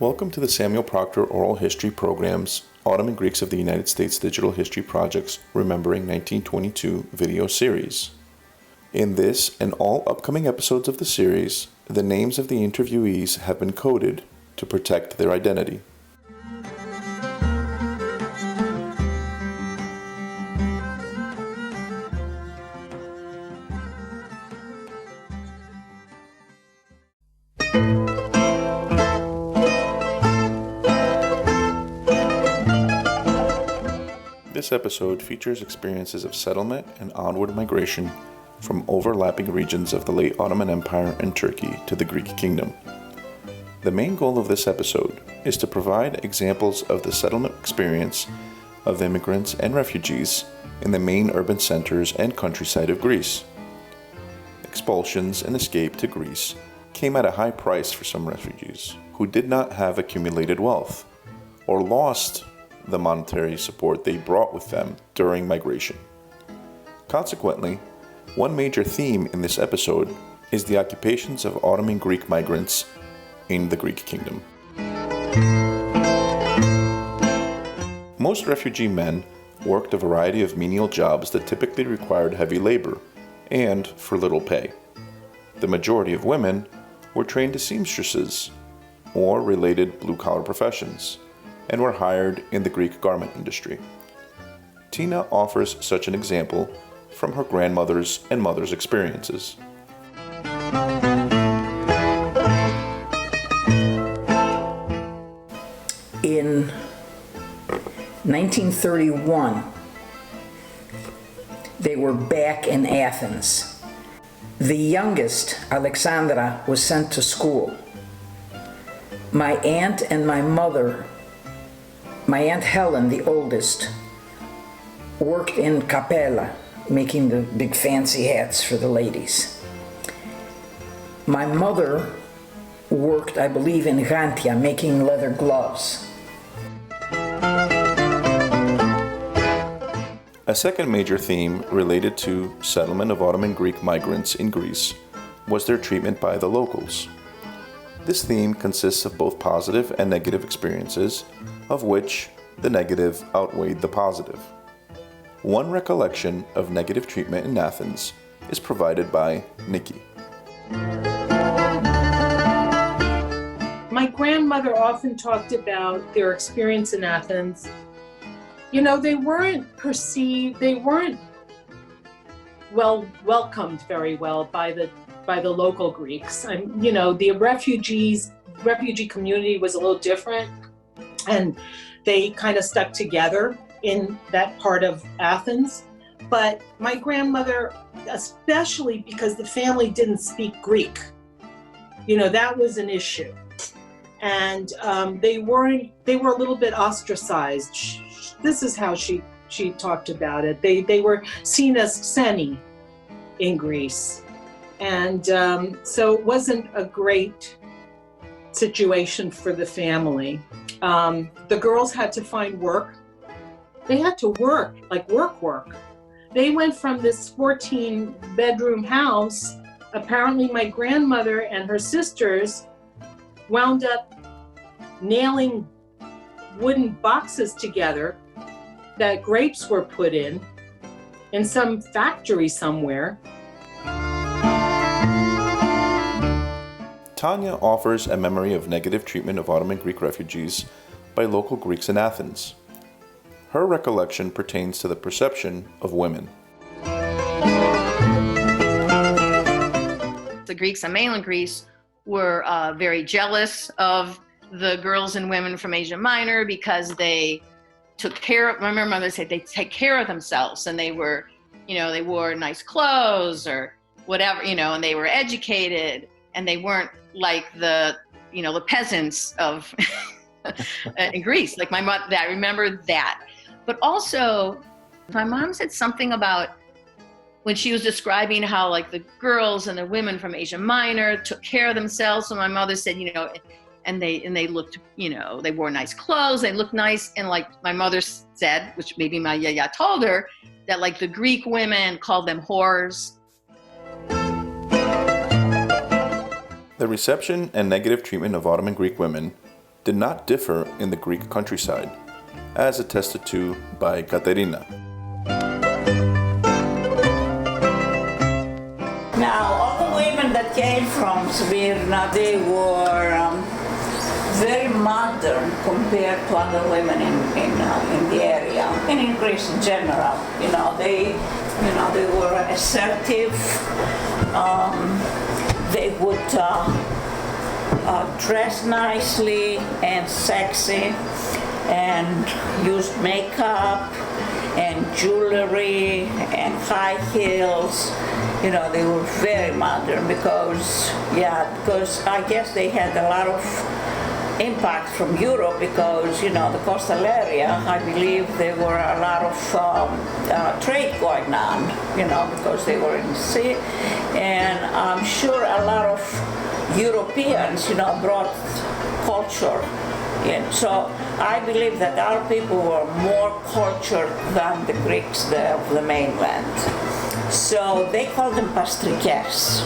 Welcome to the Samuel Proctor Oral History Program's Ottoman Greeks of the United States Digital History Project's Remembering 1922 video series. In this and all upcoming episodes of the series, the names of the interviewees have been coded to protect their identity. This episode features experiences of settlement and onward migration from overlapping regions of the late Ottoman Empire and Turkey to the Greek kingdom. The main goal of this episode is to provide examples of the settlement experience of immigrants and refugees in the main urban centers and countryside of Greece. Expulsions and escape to Greece came at a high price for some refugees who did not have accumulated wealth or lost the monetary support they brought with them during migration. Consequently, one major theme in this episode is the occupations of Ottoman Greek migrants in the Greek kingdom. Most refugee men worked a variety of menial jobs that typically required heavy labor and for little pay. The majority of women were trained as seamstresses or related blue-collar professions, and were hired in the Greek garment industry. Tina offers such an example from her grandmother's and mother's experiences. In 1931, they were back in Athens. The youngest, Alexandra, was sent to school. My aunt and my mother, my Aunt Helen, the oldest, worked in Capella, making the big fancy hats for the ladies. My mother worked, I believe, in Gantia, making leather gloves. A second major theme related to settlement of Ottoman Greek migrants in Greece was their treatment by the locals. This theme consists of both positive and negative experiences, of which the negative outweighed the positive. One recollection of negative treatment in Athens is provided by Nikki. My grandmother often talked about their experience in Athens. You know, they weren't welcomed very well by the local Greeks. The refugee community was a little different, and they kind of stuck together in that part of Athens. But my grandmother, especially because the family didn't speak Greek, that was an issue. And they were a little bit ostracized. This is how she talked about it. They were seen as xeni in Greece. And so it wasn't a great situation for the family. The girls had to find work. They had to work, like work. They went from this 14-bedroom house. Apparently my grandmother and her sisters wound up nailing wooden boxes together that grapes were put in some factory somewhere. Tanya offers a memory of negative treatment of Ottoman Greek refugees by local Greeks in Athens. Her recollection pertains to the perception of women. The Greeks in mainland Greece were very jealous of the girls and women from Asia Minor because they took care of, my mother said they take care of themselves, and they were, they wore nice clothes or whatever, and they were educated, and they weren't like the peasants of in Greece. Like my mother, I remember that. But also, my mom said something about when she was describing how like the girls and the women from Asia Minor took care of themselves. So my mother said, and they looked, they wore nice clothes, they looked nice. And like my mother said, which maybe my yaya told her, that like the Greek women called them whores. The reception and negative treatment of Ottoman Greek women did not differ in the Greek countryside, as attested to by Katerina. Now, all the women that came from Smyrna, they were very modern compared to other women in the area and in Greece in general. They were assertive. They would dress nicely and sexy and used makeup and jewelry and high heels. They were very modern because I guess they had a lot of impact from Europe because, the coastal area, I believe there were a lot of trade going on, because they were in the sea. And I'm sure a lot of Europeans, brought culture in. So I believe that our people were more cultured than the Greeks of the mainland. So they called them pastrikes.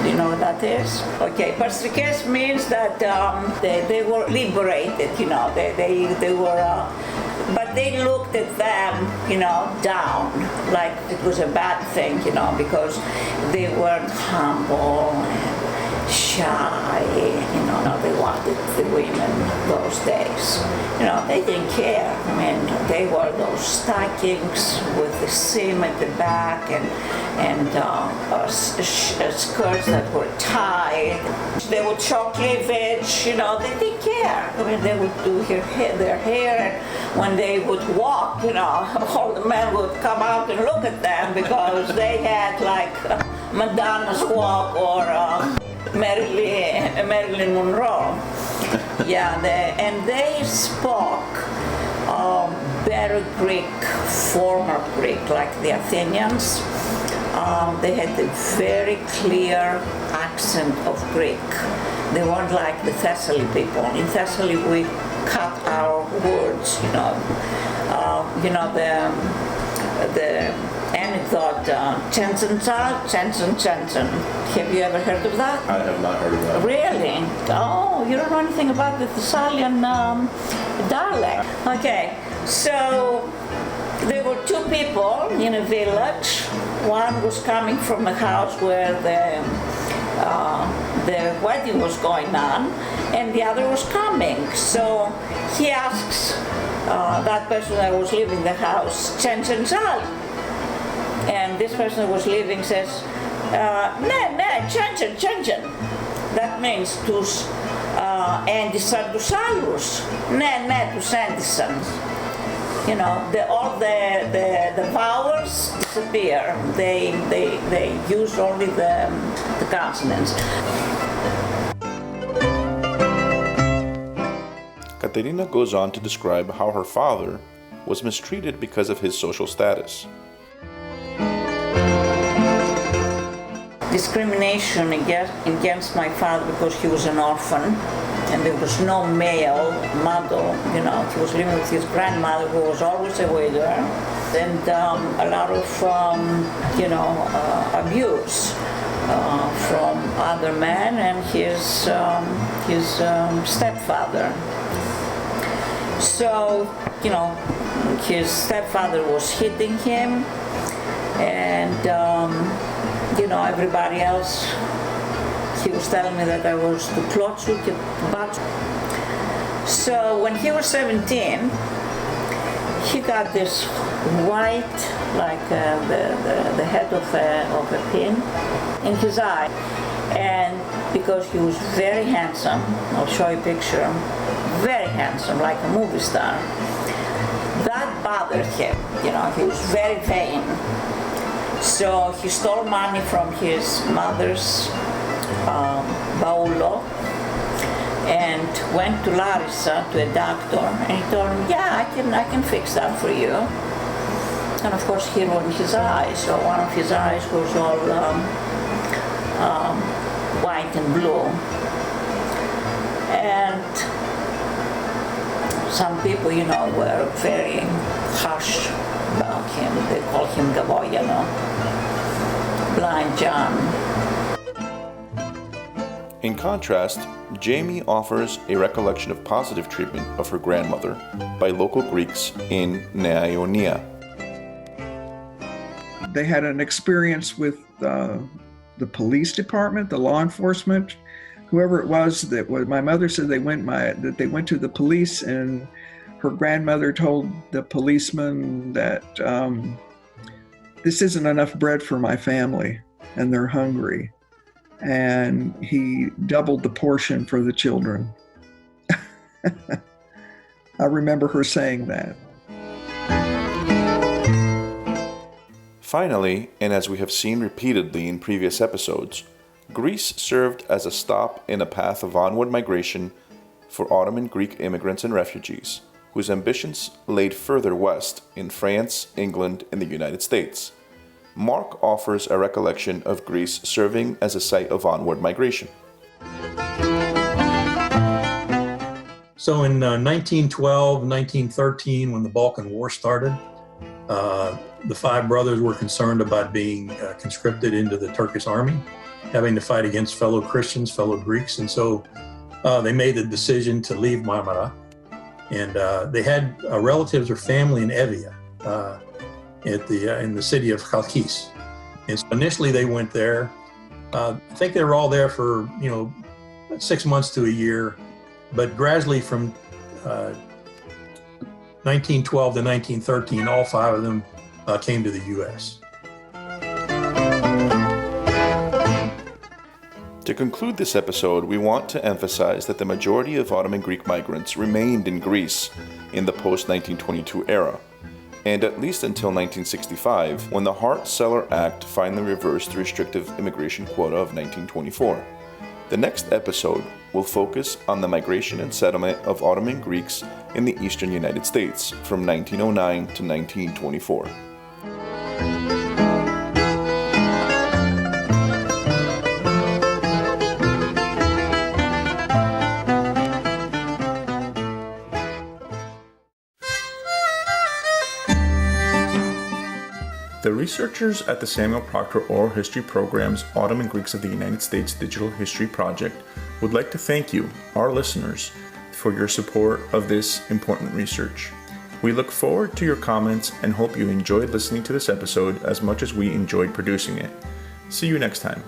Do you know what that is? Okay, pastrikes means that they were liberated, they were, but they looked at them, down, like it was a bad thing, because they weren't humble and shy, they wanted the women those days. They didn't care. I mean, they wore those stockings with the seam at the back and skirts that were tied. They would show cleavage, they didn't care. I mean, they would do their hair, and when they would walk, all the men would come out and look at them because they had like Madonna's walk or Marilyn Monroe. And they spoke better Greek, former Greek, like the Athenians. They had a very clear accent of Greek. They weren't like the Thessaly people. In Thessaly, we cut our words, the anecdote, Chenchen. Have you ever heard of that? I have not heard of that. Really? Oh, you don't know anything about the Thessalian dialect. Okay, so there were two people in a village. One was coming from a house where the wedding was going on, and the other was coming. So he asks that person that was leaving the house, Chenchen. And this person that was leaving says, Chenchen. That means τους έντυσαν τους άλλους. Ναι, τους έντυσαν. All the vowels disappear. They use only the consonants. Katerina goes on to describe how her father was mistreated because of his social status. Discrimination against my father because he was an orphan and there was no male model. He was living with his grandmother who was always a widow, and a lot of abuse from other men and his stepfather. So his stepfather was hitting him, and everybody else, he was telling me that I was too close to the butt. So when he was 17, he got this white, like the head of a pin in his eye. And because he was very handsome, I'll show you a picture, very handsome, like a movie star, that bothered him. He was very vain. So he stole money from his mother's baulo and went to Larissa to a doctor, and he told him, yeah, I can fix that for you. And of course he ruined his eyes, so one of his eyes was all white and blue. And some people, were very harsh about him. They called him Gavoyano, Blind John. In contrast, Jamie offers a recollection of positive treatment of her grandmother by local Greeks in Nea Ionia. They had an experience with the police department, the law enforcement, whoever it was. My mother said that they went to the police, and her grandmother told the policeman that this isn't enough bread for my family, and they're hungry. And he doubled the portion for the children. I remember her saying that. Finally, and as we have seen repeatedly in previous episodes, Greece served as a stop in a path of onward migration for Ottoman Greek immigrants and refugees, whose ambitions laid further west in France, England, and the United States. Mark offers a recollection of Greece serving as a site of onward migration. So in 1912, 1913, when the Balkan War started, the five brothers were concerned about being conscripted into the Turkish army, having to fight against fellow Christians, fellow Greeks. And so they made the decision to leave Marmara. And they had relatives or family in Evia, in the city of Chalkis. And so initially they went there. I think they were all there for, 6 months to a year, but gradually from 1912 to 1913, all five of them came to the U.S. To conclude this episode, we want to emphasize that the majority of Ottoman Greek migrants remained in Greece in the post-1922 era, and at least until 1965, when the Hart-Celler Act finally reversed the restrictive immigration quota of 1924. The next episode will focus on the migration and settlement of Ottoman Greeks in the eastern United States from 1909 to 1924. The researchers at the Samuel Proctor Oral History Program's Ottoman Greeks of the United States Digital History Project would like to thank you, our listeners, for your support of this important research. We look forward to your comments and hope you enjoyed listening to this episode as much as we enjoyed producing it. See you next time.